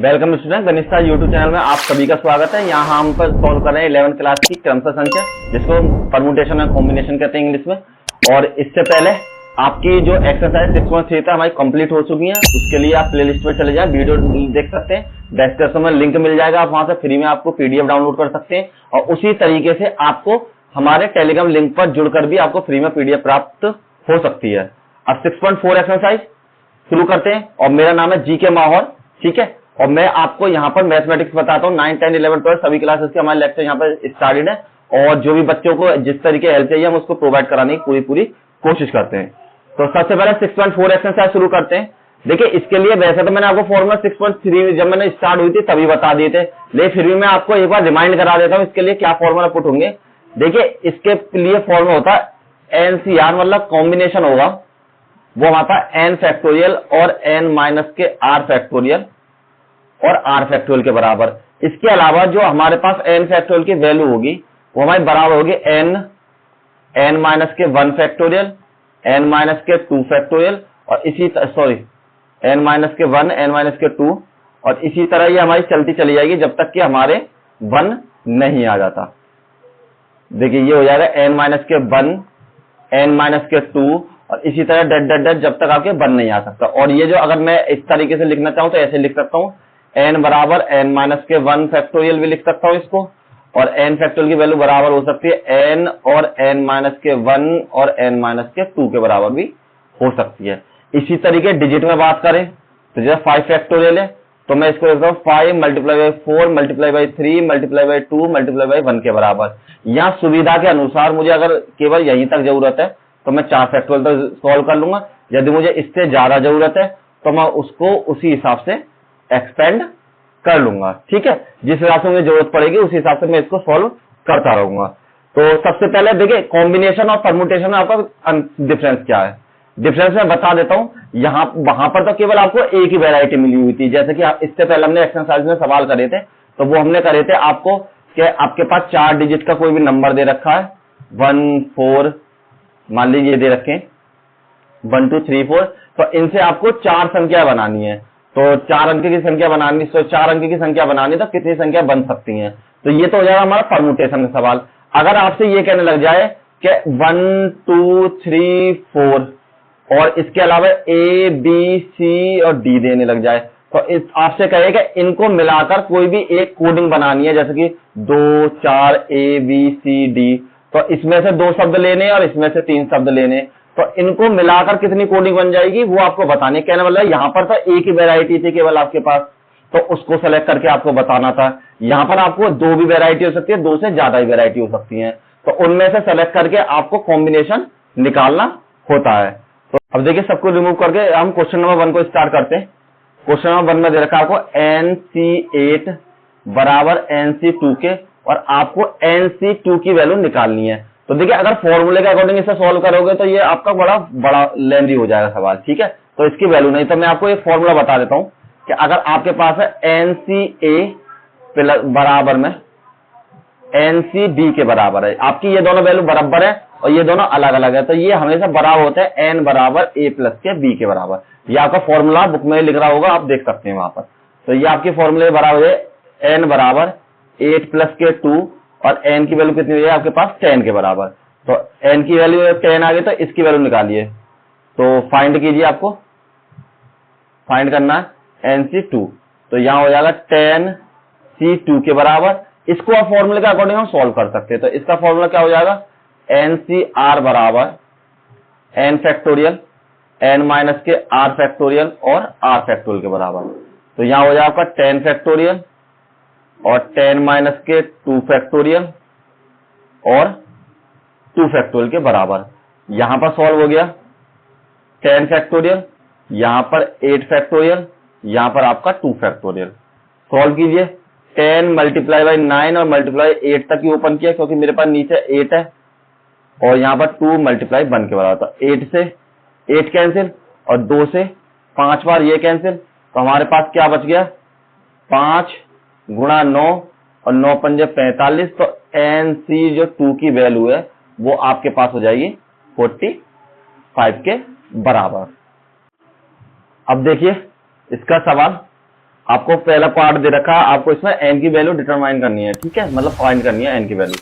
Welcome student, गणित YouTube channel में आप सभी का स्वागत है। यहाँ हम पर सॉल्व कर रहे हैं 11th क्लास की क्रमशः संख्या, जिसको परम्यूटेशन और कॉम्बिनेशन कहते हैं इंग्लिश में। और इससे पहले आपकी जो एक्सरसाइज 6.3 था हमारी कंप्लीट हो चुकी है। उसके लिए आप प्लेलिस्ट में चले जाए, वीडियो देख सकते हैं, डिस्क्रिप्शन में लिंक मिल जाएगा, आप वहां से फ्री में आपको पीडीएफ डाउनलोड कर सकते हैं। और उसी तरीके से आपको हमारे टेलीग्राम लिंक पर जुड़कर भी आपको फ्री में पीडीएफ प्राप्त हो सकती है। अब 6.4 एक्सरसाइज शुरू करते हैं और मेरा नाम है जीके माहौर, ठीक है। और मैं आपको यहाँ पर मैथमेटिक्स बताता हूँ। 9, 10, 11, 12 सभी क्लासेस के हमारे लेक्चर यहाँ पर स्टार्टेड है और जो भी बच्चों को जिस तरीके हेल्प चाहिए हम उसको प्रोवाइड कराने की पूरी कोशिश करते हैं। तो सबसे पहले 6.4 एक्सरसाइज शुरू करते हैं। देखिए, इसके लिए वैसे तो मैंने आपको फॉर्मूला 6.3 जब मैंने स्टार्ट हुई थी तभी बता दिए थे, लेकिन फिर भी मैं आपको एक बार रिमाइंड करा देता हूँ इसके लिए क्या फॉर्मूला पुट होंगे। देखिए, इसके लिए फॉर्मूला होता है एनसीआर, मतलब कॉम्बिनेशन होगा, वो हमारा एन फैक्टोरियल और एन माइनस के आर फैक्टोरियल और आर फैक्टोरियल के बराबर। इसके अलावा जो हमारे पास एन फैक्टोरियल की वैल्यू होगी वो हमारी बराबर होगी एन माइनस के 1 फैक्टोरियल, एन माइनस के 2 फैक्टोरियल और एन माइनस के 1, एन माइनस के 2 और इसी तरह ये हमारी चलती चली जाएगी जब तक कि हमारे 1 नहीं आ जाता। देखिए, ये हो जाएगा एन माइनस के 1, एन माइनस के 2 और इसी तरह डेट जब तक आपके 1 नहीं आ सकता। और ये जो अगर मैं इस तरीके से लिखना चाहूं तो ऐसे लिख सकता हूं, एन बराबर एन माइनस के 1 फैक्टोरियल भी लिख सकता हूं इसको, और एन फैक्टोरियल की वैल्यू बराबर हो सकती है एन और एन माइनस के 1 और एन माइनस के 2 के बराबर भी हो सकती है। इसी तरीके डिजिट में बात करें तो जैसे 5 फैक्टोरियल है तो मैं इसको लिखता हूं 5 multiply by 4 multiply by 3 multiply by 2 multiply by 1 के बराबर। यहाँ सुविधा के अनुसार मुझे अगर केवल यहीं तक जरूरत है तो मैं 4 फैक्टोरियल तक सॉल्व कर लूंगा। यदि मुझे इससे ज्यादा जरूरत है तो मैं उसको उसी हिसाब से एक्सपेंड कर लूंगा, ठीक है। जिस हिसाब से मुझे जरूरत पड़ेगी उस हिसाब से मैं इसको सॉल्व करता रहूंगा। तो सबसे पहले देखिए, कॉम्बिनेशन और परम्यूटेशन में आपका डिफरेंस क्या है। डिफरेंस मैं बता देता हूं। वहां पर तो केवल आपको एक ही वेराइटी मिली हुई थी, जैसे कि इससे पहले हमने एक्सरसाइज में सवाल करे थे तो वो हमने करे थे आपको कि आपके पास 4 डिजिट का कोई भी नंबर दे रखा है, 1, 4 मान लीजिए दे रखें 1, 2, 3, 4, तो इनसे आपको 4 संख्या बनानी है। तो 4 अंक की संख्या बनानी, तो 4 अंक की संख्या बनानी तो कितनी संख्या बन सकती है। तो ये तो हो जाएगा हमारा परम्यूटेशन का सवाल। अगर आपसे ये कहने लग जाए कि 1, 2, 3, 4 और इसके अलावा ए, बी, सी और डी देने लग जाए तो आपसे कहे कि इनको मिलाकर कोई भी एक कोडिंग बनानी है, जैसे कि 2, 4 ए, बी, सी, डी, तो इसमें से 2 शब्द लेने और इसमें से 3 शब्द लेने, तो इनको मिलाकर कितनी कोडिंग बन जाएगी वो आपको बताने। कहने वाला यहाँ पर तो एक ही वेराइटी थी केवल आपके पास, तो उसको सेलेक्ट करके आपको बताना था। यहाँ पर आपको 2 भी वेराइटी हो सकती है, 2 से ज्यादा ही वेराइटी हो सकती है, तो उनमें से सेलेक्ट करके आपको कॉम्बिनेशन निकालना होता है। तो अब देखिए, सबको रिमूव करके हम क्वेश्चन नंबर 1 को स्टार्ट करते हैं। क्वेश्चन नंबर 1 में दे रखा है आपको NC8 बराबर NC2 के और आपको NC2 की वैल्यू निकालनी है। तो देखिए, अगर फॉर्मूले के अकॉर्डिंग इसे सॉल्व करोगे तो ये आपका बड़ा लेंदी हो जाएगा सवाल, ठीक है। तो इसकी वैल्यू नहीं, तो मैं आपको एक फॉर्मूला बता देता हूं कि अगर आपके पास है NCA बराबर में NCB के बराबर है, आपकी ये दोनों वैल्यू बराबर है और ये दोनों अलग अलग है, तो ये हमेशा बराबर होता है n बराबर a प्लस के b के बराबर। ये आपका फॉर्मूला बुक में लिख रहा होगा, आप देख सकते हैं वहां पर। तो ये आपके फॉर्मूले बराबर है n बराबर 8 प्लस के 2 और n की वैल्यू कितनी है आपके पास 10 के बराबर। तो n की वैल्यू 10 आ गई तो इसकी वैल्यू निकालिए। तो फाइंड कीजिए, आपको फाइंड करना है NC2, तो यहां हो जाएगा 10C2 के बराबर। इसको आप फॉर्मूले के अकॉर्डिंग हम सॉल्व कर सकते हैं। तो इसका फॉर्मूला क्या हो जाएगा, NCR बराबर n फैक्टोरियल n माइनस के r फैक्टोरियल और r फैक्टोरियल के बराबर। तो यहां हो जाएगा आपका 10 फैक्टोरियल और 10 माइनस के 2 फैक्टोरियल और 2 फैक्टोरियल के बराबर। यहां पर सॉल्व हो गया 10 फैक्टोरियल, यहां पर 8 फैक्टोरियल, यहां पर आपका 2 फैक्टोरियल। सॉल्व कीजिए, 10 मल्टीप्लाई बाई 9 और मल्टीप्लाई 8 तक ही ओपन किया क्योंकि मेरे पास नीचे 8 है और यहां पर 2 मल्टीप्लाई 1 के बराबर। तो 8 से 8 कैंसिल और 2 से 5 बार ये कैंसिल, तो हमारे पास क्या बच गया 5 गुणा 9 और 9 पंजे 45। तो NC जो 2 की वैल्यू है वो आपके पास हो जाएगी 45 के बराबर। अब देखिए इसका सवाल, आपको पहला पार्ट दे रखा है, आपको इसमें n की वैल्यू डिटरमाइन करनी है, ठीक है, मतलब फाइंड करनी है n की वैल्यू।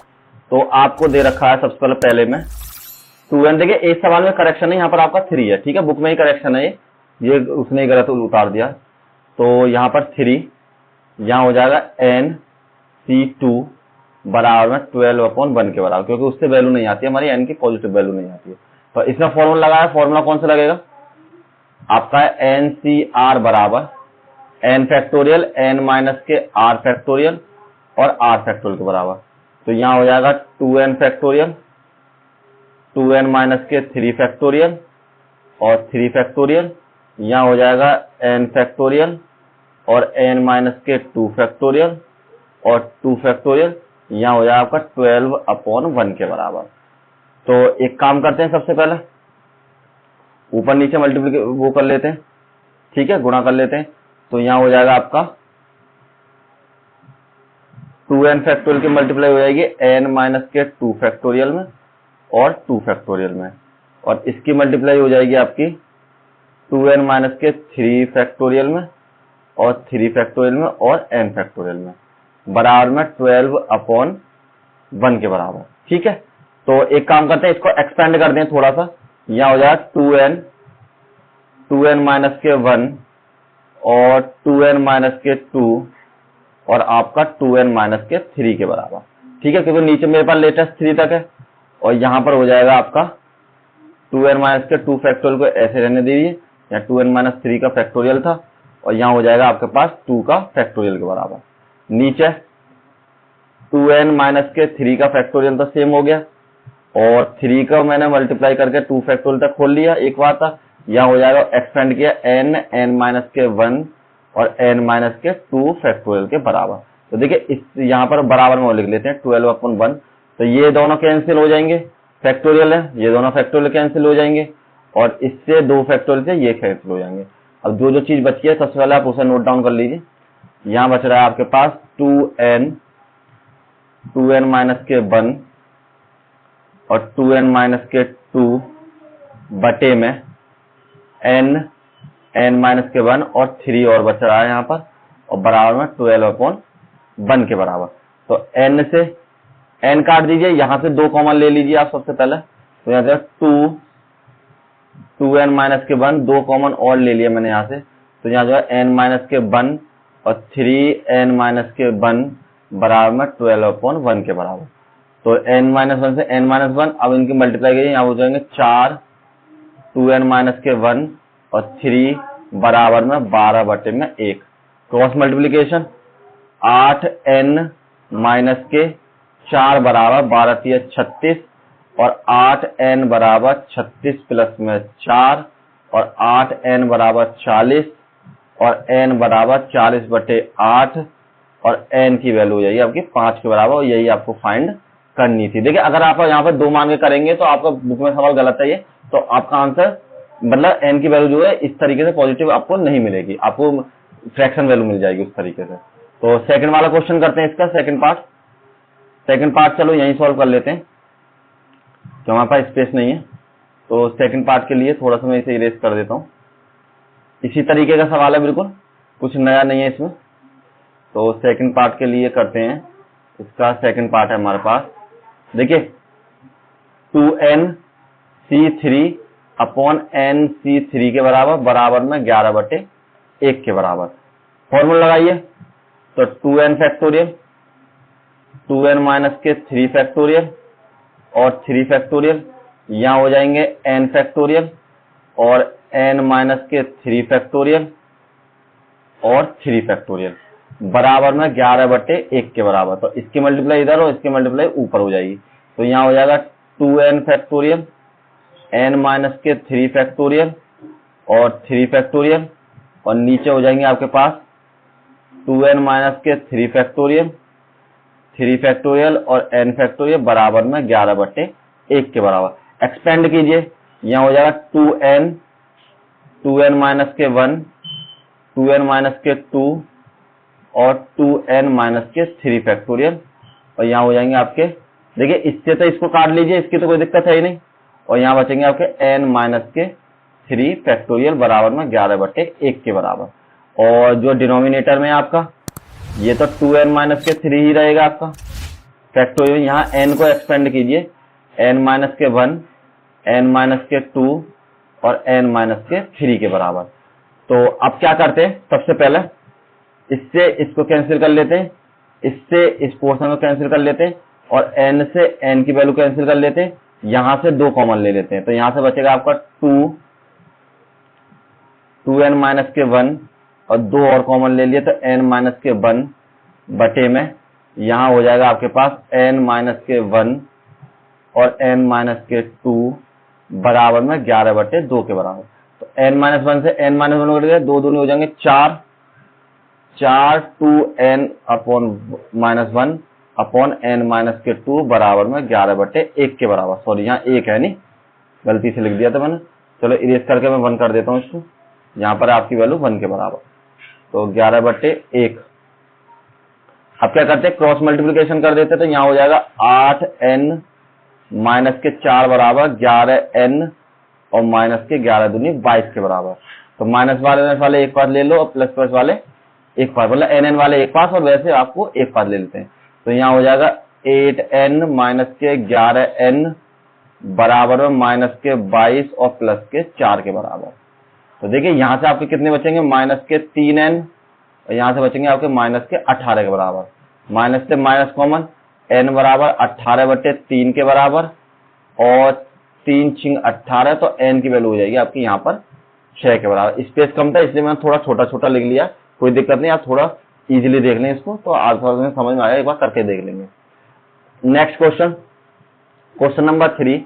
तो आपको दे रखा है सबसे पहले में 2n। देखिए इस सवाल में करेक्शन है, यहाँ पर आपका 3 है, ठीक है, बुक में ही करेक्शन है, ये उसने ही गलत उतार दिया। तो यहाँ पर 3, यहाँ हो जाएगा NC2 बराबर में 12/1 के बराबर, क्योंकि उससे वैल्यू नहीं आती है हमारी, n की पॉजिटिव वैल्यू नहीं आती है। तो इसमें फॉर्मूला लगाया, फॉर्मूला कौन सा लगेगा आपका है NCR बराबर n फैक्टोरियल n माइनस के r फैक्टोरियल और r फैक्टोरियल के बराबर। तो यहाँ हो जाएगा 2n फैक्टोरियल, 2n माइनस के 3 फैक्टोरियल और 3 फैक्टोरियल। यहाँ हो जाएगा n फैक्टोरियल और n माइनस के 2 फैक्टोरियल और 2 फैक्टोरियल। यहाँ हो जाएगा आपका 12/1 के बराबर। तो एक काम करते हैं, सबसे पहले ऊपर नीचे मल्टीप्लिकेशन वो कर लेते हैं, ठीक है, गुणा कर लेते हैं। तो यहाँ हो जाएगा आपका 2n फैक्टोरियल की मल्टीप्लाई हो जाएगी n माइनस के 2 फैक्टोरियल में और 2 फैक्टोरियल में, और इसकी मल्टीप्लाई हो जाएगी आपकी 2n माइनस के 3 फैक्टोरियल में और 3 फैक्टोरियल में और n फैक्टोरियल में, बराबर में 12/1 के बराबर, ठीक है। तो एक काम करते हैं, इसको एक्सपेंड कर दें थोड़ा सा। यहाँ हो जाएगा 2n माइनस के 1 और 2n माइनस के 2 और आपका 2n माइनस के 3 के बराबर, ठीक है, क्योंकि नीचे मेरे पास लेटेस्ट 3 तक है। और यहाँ पर हो जाएगा आपका 2n माइनस के 2 फैक्टोरियल को ऐसे रहने दीजिए, यहाँ 2n माइनस 3 का फैक्टोरियल था और यहाँ हो जाएगा आपके पास 2 का फैक्टोरियल के बराबर। नीचे 2n माइनस के 3 का फैक्टोरियल तो सेम हो गया और 3 का मैंने मल्टीप्लाई करके 2 फैक्टोरियल तक खोल लिया एक बार था। यहाँ हो जाएगा एक्सपेंड किया n माइनस के 1 और n माइनस के 2 फैक्टोरियल के बराबर। तो देखिए इस यहाँ पर बराबर में लिख लेते हैं 12/1। तो ये दोनों कैंसिल हो जाएंगे, फैक्टोरियल है, ये दोनों फैक्टोरियल कैंसिल हो जाएंगे और इससे 2 फैक्टोरियल से ये कैंसिल हो जाएंगे। अब जो जो चीज बची है सबसे पहले आप उसे नोट डाउन कर लीजिए। यहाँ बच रहा है आपके पास 2n माइनस के 1 और 2n माइनस के 2 बटे में n माइनस के 1 और 3 और बच रहा है यहाँ पर, और बराबर में 12/1 के बराबर। तो n से n काट दीजिए, यहाँ से 2 कॉमन ले लीजिए आप सबसे पहले। तो यहाँ से 2n माइनस के 1 2 कॉमन और ले लिया मैंने यहाँ से। तो यहाँ जो है n माइनस के 1 और 3n माइनस के 1 बराबर में 12/1 के बराबर। तो n माइनस 1 से n माइनस 1, अब इनकी मल्टीप्लाई करिए, यहाँ हो जाएंगे 4 2n माइनस के 1 और 3 बराबर में 12/1। क्रॉस मल्टीप्लीकेशन 8n माइनस के 4 बराबर 12 36 और 8n बराबर 36 प्लस में 4 और 8n बराबर 40 और n बराबर 40/8 और n की वैल्यू हो जाएगी आपकी 5 के बराबर, और यही आपको फाइंड करनी थी। देखिए अगर आप यहाँ पर 2 मान के करेंगे तो आपका बुक में सवाल गलत है ये, तो आपका आंसर मतलब n की वैल्यू जो है इस तरीके से पॉजिटिव आपको नहीं मिलेगी, आपको फ्रैक्शन वैल्यू मिल जाएगी उस तरीके से। तो सेकंड वाला क्वेश्चन करते हैं, इसका सेकंड पार्ट चलो यहीं सॉल्व कर लेते हैं, तो हमारे पास स्पेस नहीं है। तो सेकंड पार्ट के लिए थोड़ा सा मैं इसे इरेज कर देता हूँ। इसी तरीके का सवाल है, बिल्कुल कुछ नया नहीं है इसमें। तो सेकंड पार्ट के लिए करते हैं, इसका सेकंड पार्ट है हमारे पास। देखिए 2nc3 अपॉन nc3 के बराबर में 11/1 के बराबर। फॉर्मूला लगाइए, तो 2n फैक्टोरियल 2n माइनस के 3 फैक्टोरियल और 3 फैक्टोरियल, यहाँ हो जाएंगे n फैक्टोरियल और n माइनस के 3 फैक्टोरियल और 3 फैक्टोरियल बराबर में 11/1 के बराबर। तो इसकी मल्टीप्लाई इधर और इसकी मल्टीप्लाई ऊपर हो जाएगी। तो यहाँ हो जाएगा 2n फैक्टोरियल n माइनस के 3 फैक्टोरियल और 3 फैक्टोरियल, और नीचे हो जाएंगे आपके पास 2n माइनस के 3 फैक्टोरियल 3 फैक्टोरियल और n फैक्टोरियल बराबर में 11/1 के बराबर। एक्सपेंड कीजिए, यहाँ हो जाएगा 2n माइनस के 1 2n माइनस के 2 और 2n माइनस के 3 फैक्टोरियल, और यहाँ हो जाएंगे आपके, देखिए इससे तो इसको काट लीजिए, इसकी तो कोई दिक्कत है ही नहीं, और यहाँ बचेंगे आपके n माइनस के 3 फैक्टोरियल बराबर में 11/1 के बराबर। और जो डिनोमिनेटर में आपका ये तो 2n माइनस के 3 ही रहेगा आपका फैक्टोरियल। यहाँ n को एक्सपेंड कीजिए, n माइनस के 1, n माइनस के 2 और n माइनस के 3 के बराबर। तो अब क्या करते हैं, सबसे पहले इससे इसको कैंसिल कर लेते हैं, इससे इस पोर्शन को कैंसिल कर लेते हैं और n से n की वैल्यू कैंसिल कर लेते हैं। यहां से 2 कॉमन ले लेते हैं, तो यहां से बचेगा आपका 2n माइनस के 1 और 2 और कॉमन ले लिए तो n माइनस के 1 बटे में यहां हो जाएगा आपके पास n माइनस के 1 और n माइनस के 2 बराबर में 11 बटे 2 के बराबर। तो n माइनस 1 से n माइनस 1 कट गया, 2 दूनी हो जाएंगे 4, 2n upon minus 1 upon n minus के 2 बराबर में 11 बटे 1 के बराबर। सॉरी यहाँ 1 है नहीं, गलती से लिख दिया था मैंने। चलो इरेज करके मैं 1 कर देता हूँ इसको, यहाँ पर आपकी वैल्यू 1 के बराबर, तो 11 बटे 1। अब क्या करते हैं, क्रॉस मल्टीप्लिकेशन कर देते हैं, तो यहाँ हो जाएगा 8n माइनस के 4 बराबर 11n और माइनस के 11 दूनी 22 के बराबर। तो माइनस वाले एक पास ले लो और प्लस प्लस वाले एक पास, मतलब nn वाले एक पास और वैसे आपको एक पास ले लेते हैं। तो यहाँ हो जाएगा 8n माइनस के 11n बराबर में माइनस के 22 और प्लस के 4 के बराबर। तो देखिए यहां से आपके कितने बचेंगे, माइनस के 3n और यहां से बचेंगे आपके माइनस के 18 के बराबर। माइनस से माइनस कॉमन, n बराबर 18 बटे 3 के बराबर और 3 छिंग 18, तो n की वैल्यू हो जाएगी आपकी यहाँ पर 6 के बराबर। स्पेस कम था इसलिए मैंने थोड़ा छोटा छोटा लिख लिया, कोई दिक्कत नहीं, आप थोड़ा इजीली देख लें इसको, तो आंसर में समझ में आया, एक बार करके देख लेंगे। नेक्स्ट क्वेश्चन, क्वेश्चन नंबर 3,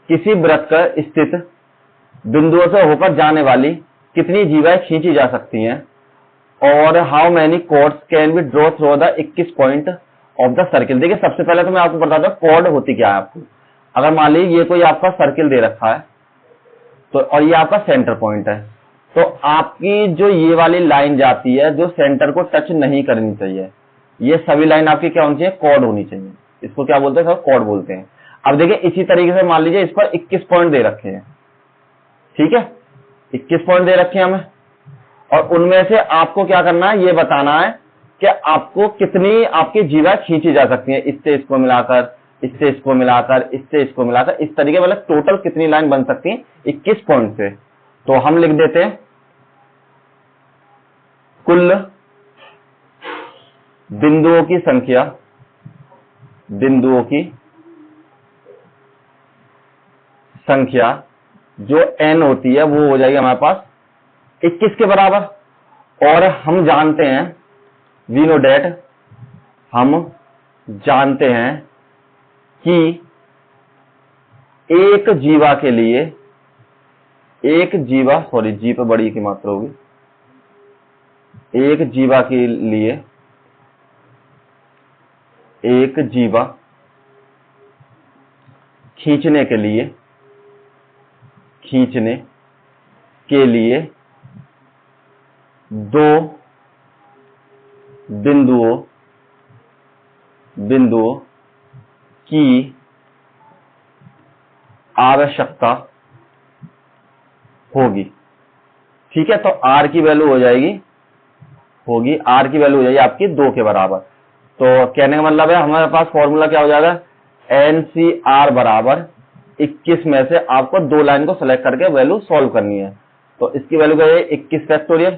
किसी वृत्त पर स्थित बिंदुओं से होकर जाने वाली कितनी जीवाएं खींची जा सकती हैं और how many chords can be drawn through the 21 point of the circle. देखिए सबसे पहले तो मैं आपको बताता हूँ कॉर्ड होती क्या है। आपको अगर मान लीजिए ये कोई आपका सर्किल दे रखा है तो और ये आपका सेंटर पॉइंट है, तो आपकी जो ये वाली लाइन जाती है जो सेंटर को टच नहीं करनी चाहिए, ये सभी लाइन आपकी क्या होनी चाहिए, कॉर्ड होनी चाहिए। इसको क्या बोलते हैं, सब कॉर्ड बोलते हैं। अब देखिए इसी तरीके से मान लीजिए इस पर 21 पॉइंट दे रखे हैं, ठीक है, 21 पॉइंट दे रखे हैं हमें, और उनमें से आपको क्या करना है, ये बताना है कि आपको कितनी आपकी जीवाएं खींची जा सकती हैं, इससे इसको मिलाकर, इससे इसको मिलाकर, इससे इसको मिलाकर, इस तरीके मतलब टोटल कितनी लाइन बन सकती है 21 पॉइंट से। तो हम लिख देते हैं कुल बिंदुओं की संख्या, बिंदुओं की संख्या जो n होती है वो हो जाएगी हमारे पास 21 के बराबर। और हम जानते हैं, वी नो डेट, हम जानते हैं कि एक जीवा के लिए, एक जीवा, सॉरी जी पे बड़ी की मात्रा होगी, एक जीवा के लिए, एक जीवा खींचने के लिए, खींचने के लिए 2 बिंदुओं की आवश्यकता होगी, ठीक है। तो R की वैल्यू हो जाएगी, R की वैल्यू हो जाएगी आपकी 2 के बराबर। तो कहने का मतलब है हमारे पास फॉर्मूला क्या हो जाएगा, NCR बराबर 21 में से आपको 2 लाइन को सेलेक्ट करके वैल्यू सॉल्व करनी है। तो इसकी वैल्यू क्या है 21 फैक्टोरियल,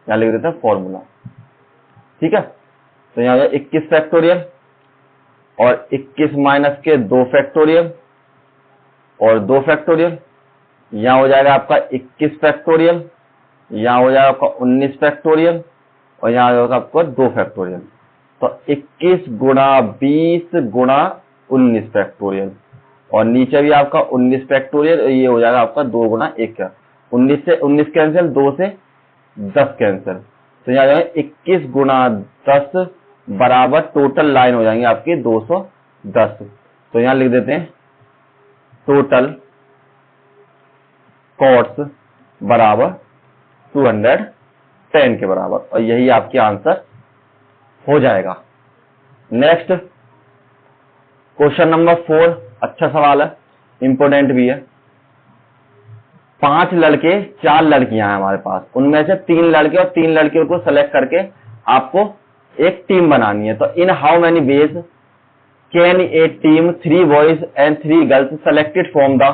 यहां लिख देते हैं फॉर्मूला, ठीक है। तो यहां 21 फैक्टोरियल और 21 माइनस के 2 फैक्टोरियल और 2 फैक्टोरियल, यहां हो जाएगा आपका 21 फैक्टोरियल, यहां हो जाएगा आपका 19 फैक्टोरियल और यहां होगा आपका 2 फैक्टोरियल। तो 21 गुणा 20 गुणा 19 फैक्टोरियल और नीचे भी आपका 19 फैक्टोरियल, ये हो जाएगा आपका 2 गुणा 1 का 19 से 19 कैंसिल, 2 से 10 कैंसिल, तो यहाँ जाएगा 21 गुणा 10 बराबर टोटल लाइन हो जाएंगे आपकी 210। तो यहां लिख देते हैं टोटल कॉर्ड्स बराबर 210 के बराबर, और यही आपकी आंसर हो जाएगा। नेक्स्ट क्वेश्चन नंबर 4, अच्छा सवाल है, इंपोर्टेंट भी है। 5 लड़के 4 लड़कियां हैं हमारे पास, उनमें से 3 लड़के और 3 लड़कियों को सेलेक्ट करके आपको एक टीम बनानी है। तो in how many ways can a team 3 boys and 3 girls selected from the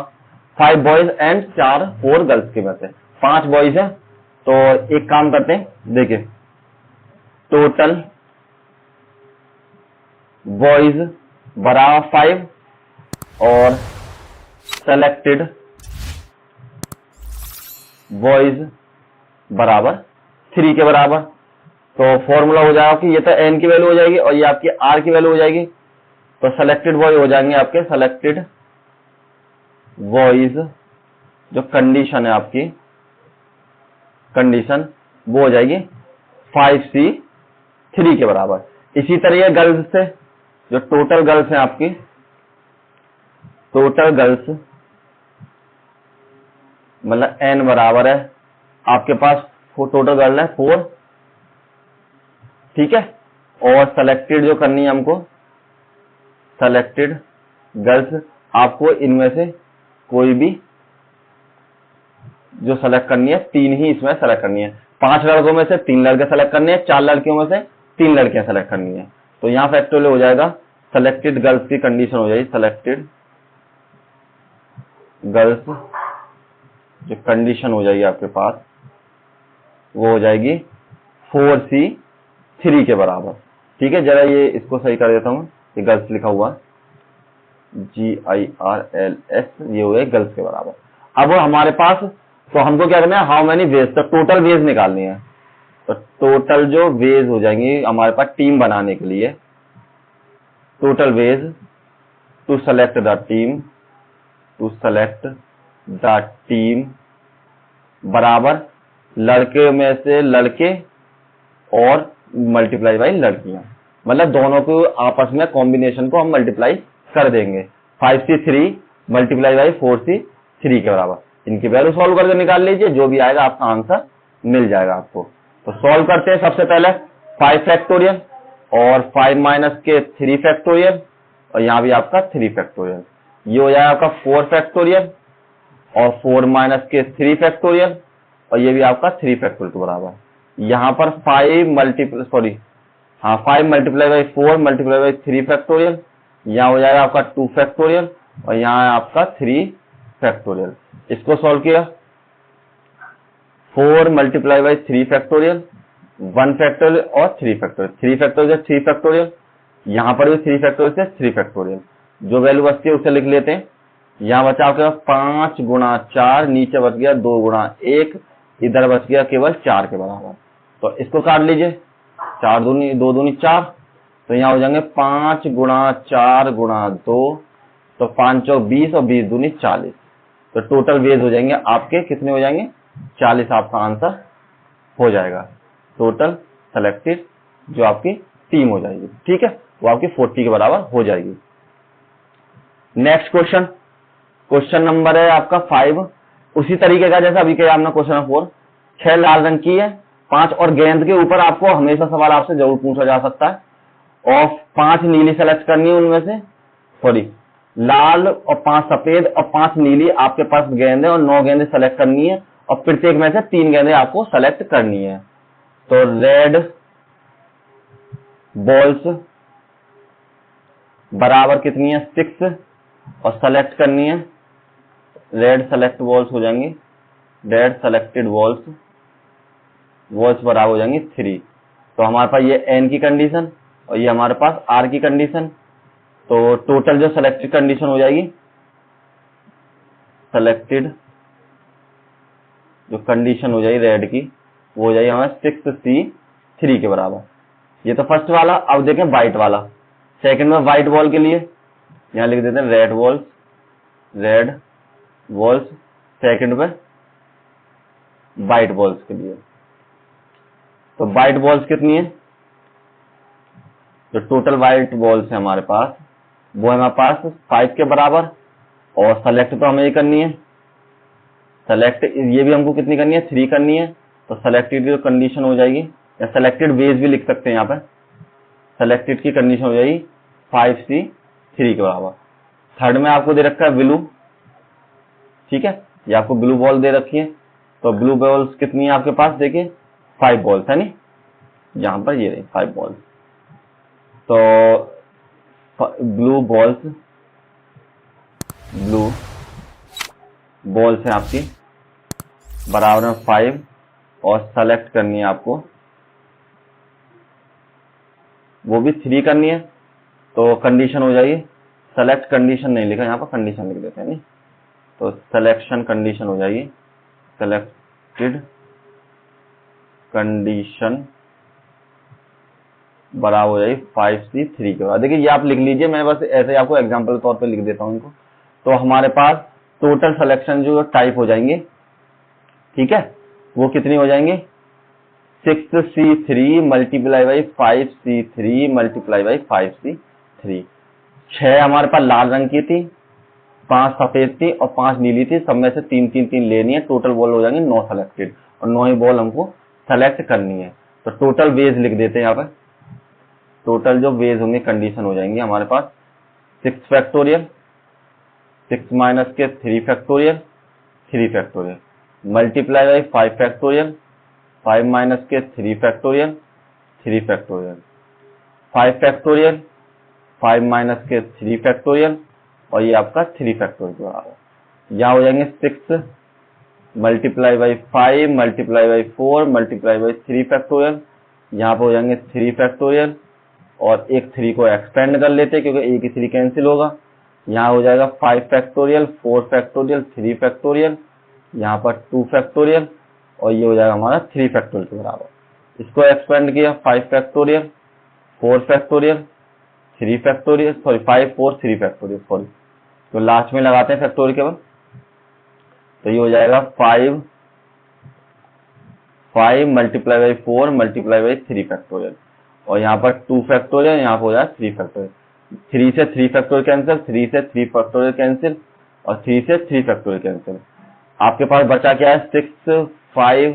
5 boys and 4 girls के में से 5 बॉयज है। तो एक काम करते हैं, देखिए टोटल बॉयज बराबर 5 और सेलेक्टेड बॉयज बराबर 3 के बराबर। तो फॉर्मूला हो जाएगा कि ये तो एन की वैल्यू हो जाएगी और ये आपकी आर की वैल्यू हो जाएगी। तो सेलेक्टेड बॉय हो जाएंगे आपके सेलेक्टेड बॉयज, जो कंडीशन है आपकी कंडीशन वो हो जाएगी 5C3 के बराबर। इसी तरह गर्ल्स से जो टोटल गर्ल्स हैं आपकी, टोटल गर्ल्स मतलब n बराबर है आपके पास टोटल गर्ल है 4, ठीक है। और सेलेक्टेड जो करनी है हमको, सेलेक्टेड गर्ल्स आपको इनमें से कोई भी जो सेलेक्ट करनी है 3 ही इसमें सेलेक्ट करनी है। 5 लड़कों में से 3 लड़के सेलेक्ट करने हैं, 4 लड़कियों में से 3 लड़कियां सेलेक्ट करनी है। तो यहां फैक्टोरियल हो जाएगा सेलेक्टेड गर्ल्स की कंडीशन हो जाएगी, सेलेक्टेड गर्ल्स जो कंडीशन हो जाएगी आपके पास वो हो जाएगी 4C3 के बराबर, ठीक है। जरा ये इसको सही कर देता हूं, ये गर्ल्स लिखा हुआ GIRLS, ये हुए गर्ल्स के बराबर। अब हमारे पास तो हमको क्या करना है, हाउ मेनी वेज, तो टोटल वेज निकालनी है। तो टोटल जो वेज हो जाएंगी हमारे पास टीम बनाने के लिए, total ways to select the team, to select the team बराबर लड़के में से लड़के और मल्टीप्लाई बाई लड़कियां, मतलब दोनों को आपस में कॉम्बिनेशन को हम मल्टीप्लाई कर देंगे। 5C3 मल्टीप्लाई बाई 4C3 के बराबर। इनकी वैल्यू सॉल्व करके निकाल लीजिए, जो भी आएगा आपका आंसर मिल जाएगा आपको। तो सॉल्व करते हैं। सबसे पहले 5 फैक्टोरियल और 5 माइनस के 3 फैक्टोरियल और यहाँ भी आपका 3 फैक्टोरियल, ये हो जाएगा आपका 4 फैक्टोरियल और 4 माइनस के 3 फैक्टोरियल और ये भी आपका 3 फैक्टोरियल के बराबर। यहाँ पर 5 multiply 5 multiply by 4 multiply by 3 factorial, यहाँ हो जाएगा आपका 2 फैक्टोरियल और यहाँ है आपका 3 फैक्टोरियल। इसको सॉल्व किया, 4 मल्टीप्लाई बाई 3 फैक्टोरियल, 1 फैक्टोरियल और 3 फैक्टोरियल, 3 फैक्टोरियल से 3 फैक्टोरियल, यहाँ पर भी 3 फैक्टोरियल से 3 फैक्टोरियल। जो वैल्यू बचती है उसे लिख लेते हैं। यहाँ बचा आपके पास 5 गुणा 4, नीचे बच गया 2 गुणा 1, इधर बच गया केवल 4 के बराबर। तो इसको काट लीजिए, 4 दूनी 2 दूनी 4, तो यहाँ हो जाएंगे 5 गुणा 4 गुणा 2, तो 5 चौक 20 और 20 दूनी 40। तो टोटल वेज हो जाएंगे आपके कितने हो जाएंगे, 40 आपका आंसर हो जाएगा। टोटल सेलेक्टेड जो आपकी टीम हो जाएगी, ठीक है, वो आपकी 40 के बराबर हो जाएगी। नेक्स्ट क्वेश्चन, क्वेश्चन नंबर है आपका 5। उसी तरीके का जैसा अभी किया हमने क्वेश्चन 4। 6 लाल रंग की है, 5 और गेंद के ऊपर आपको हमेशा सवाल आपसे जरूर पूछा जा सकता है। और 5 नीली सेलेक्ट करनी है, उनमें से सॉरी लाल और 5 सफेद और 5 नीली आपके पास गेंद है और 9 गेंदें सेलेक्ट करनी है और प्रत्येक में से 3 गेंदें आपको सेलेक्ट करनी है। तो रेड बॉल्स बराबर कितनी है 6 और सेलेक्ट करनी है, रेड सेलेक्ट बॉल्स हो जाएंगी, रेड सेलेक्टेड बॉल्स बराबर हो जाएंगी 3। तो हमारे पास ये एन की कंडीशन और ये हमारे पास आर की कंडीशन। तो टोटल जो सेलेक्टेड कंडीशन हो जाएगी, सेलेक्टेड जो कंडीशन हो जाएगी रेड की वो हो जाएगी हमारे 6C3 के बराबर। ये तो फर्स्ट वाला। अब देखें व्हाइट वाला, सेकंड में व्हाइट बॉल के लिए यहां लिख देते हैं रेड बॉल्स, सेकंड में व्हाइट बॉल्स के लिए। तो व्हाइट बॉल्स कितनी है, जो टोटल व्हाइट बॉल्स है हमारे पास वो है हमारे पास 5 के बराबर। और सेलेक्ट तो हमें ये करनी है, सेलेक्ट ये भी हमको कितनी करनी है 3 करनी है। तो सेलेक्टेड की कंडीशन हो जाएगी, या सेलेक्टेड वेज भी लिख सकते हैं यहाँ पे, सेलेक्टेड की कंडीशन हो जाएगी 5C3 के बराबर। थर्ड में आपको दे रखा है ब्लू, ठीक है, ये आपको ब्लू बॉल दे रखी है, तो ब्लू बॉल्स कितनी है आपके पास, देखिए 5 बॉल्स है नी, यहाँ पर ये रही 5 बॉल्स। तो ब्लू बॉल्स है आपकी बराबर में 5 और सेलेक्ट करनी है आपको, वो भी 3 करनी है। तो कंडीशन हो जाएगी, सेलेक्ट कंडीशन नहीं लिखा यहाँ पर, कंडीशन लिख देते हैं नहीं, तो सिलेक्शन कंडीशन हो जाएगी, सेलेक्टेड कंडीशन बराबर हो जाएगी 5C 3 के बाद। देखिए ये आप लिख लीजिए, मैं बस ऐसे आपको एग्जांपल के तौर पे लिख देता हूँ इनको। तो हमारे पास टोटल सिलेक्शन जो टाइप हो जाएंगे, ठीक है, वो कितनी हो जाएंगे, 6C3 multiply by 5C3 multiply by 5C3। 6 हमारे पास लाल रंग की थी, 5 सफेद थी और 5 नीली थी, सब में से 3 लेनी है, टोटल बॉल हो जाएंगे 9 सेलेक्टेड, और 9 ही बॉल हमको सेलेक्ट करनी है। तो टोटल वेज लिख देते हैं यहाँ पर, टोटल जो वेज होंगे कंडीशन हो जाएंगे हमारे पास 6 फैक्टोरियल, 6 माइनस के 3 factorial, 3 factorial multiply by 5 factorial, 5 minus के 3 फैक्टोरियल, 3 फैक्टोरियल, 5 फैक्टोरियल, 5 माइनस के 3 फैक्टोरियल, और ये आपका 3 फैक्टोरियल के बराबर। यहाँ हो जाएंगे 6 multiply by 5 multiply by 4 multiply by 3 factorial, यहाँ पे हो जाएंगे 3 फैक्टोरियल, और एक 3 को एक्सपेंड कर लेते हैं क्योंकि एक ही 3 कैंसिल होगा। यहाँ हो जाएगा 5 फैक्टोरियल, 4 फैक्टोरियल, 3 फैक्टोरियल, यहाँ पर 2 फैक्टोरियल, और ये हो जाएगा हमारा 3 फैक्टोरियल के बराबर। इसको एक्सपेंड किया 5 factorial, 4 factorial, 3 factorial, sorry 5 4 3 factorial, sorry, तो लास्ट में लगाते हैं फैक्टोरियल केवल। तो ये हो जाएगा 5 multiply by 4 multiply by 3 factorial, और यहाँ पर 2 फैक्टोरियल, यहाँ पर हो जाएगा 3 फैक्टोरियल। 3 से 3 फैक्टोरियल कैंसिल, 3 से 3 फैक्टोरियल कैंसिल, और 3 से 3 फैक्टोरियल कैंसिल। आपके पास बचा क्या है, 6 5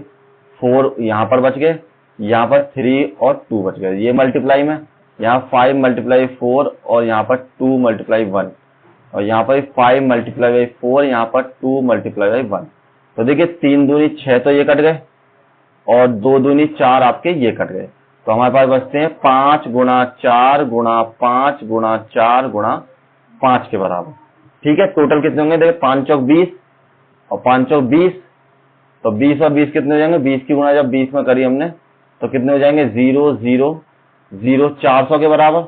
4 यहाँ पर बच गए, यहाँ पर 3 और 2 बच गए, ये मल्टीप्लाई में, यहाँ 5 मल्टीप्लाई 4 और यहाँ पर 2 मल्टीप्लाई 1, और यहाँ पर 5 मल्टीप्लाई बाई 4, यहाँ पर 2 मल्टीप्लाई बाई 1। तो देखिए 3 दूनी 6 तो ये कट गए, और 2 दूनी 4 आपके ये कट गए। तो हमारे पास बचते हैं 5 गुणा 4 गुणा 5 गुणा 4 गुणा 5 के बराबर। ठीक है, टोटल कितने होंगे, देखिए 5 चौक 20 और 5 चौक 20, तो 20 और 20 कितने हो जाएंगे, 20 की गुणा जब 20 में करी हमने तो कितने हो जाएंगे, 0 0 0 400 के बराबर।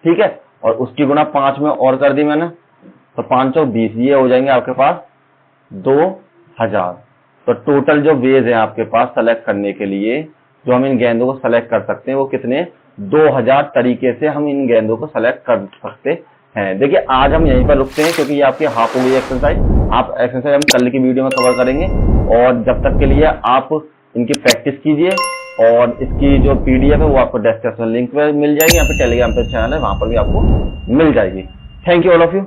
ठीक है, और उसकी गुणा 5 में और कर दी मैंने, तो 5 चौक 20, ये हो जाएंगे आपके पास 2000। तो टोटल जो वेज है आपके पास सेलेक्ट करने के लिए, जो हम इन गेंदों को सेलेक्ट कर सकते हैं, वो कितने, 2000 तरीके से हम इन गेंदों को सेलेक्ट कर सकते हैं। देखिए आज हम यहीं पर रुकते हैं क्योंकि ये आपकी हाफ हो गई एक्सरसाइज। आप एक्सरसाइज हम कल की वीडियो में कवर करेंगे, और जब तक के लिए आप इनकी प्रैक्टिस कीजिए, और इसकी जो पीडीएफ है वो आपको डिस्क्रिप्शन लिंक पे मिल जाएगी, यहाँ पे टेलीग्राम पे चैनल है, वहां पर भी आपको मिल जाएगी। Thank you all of you.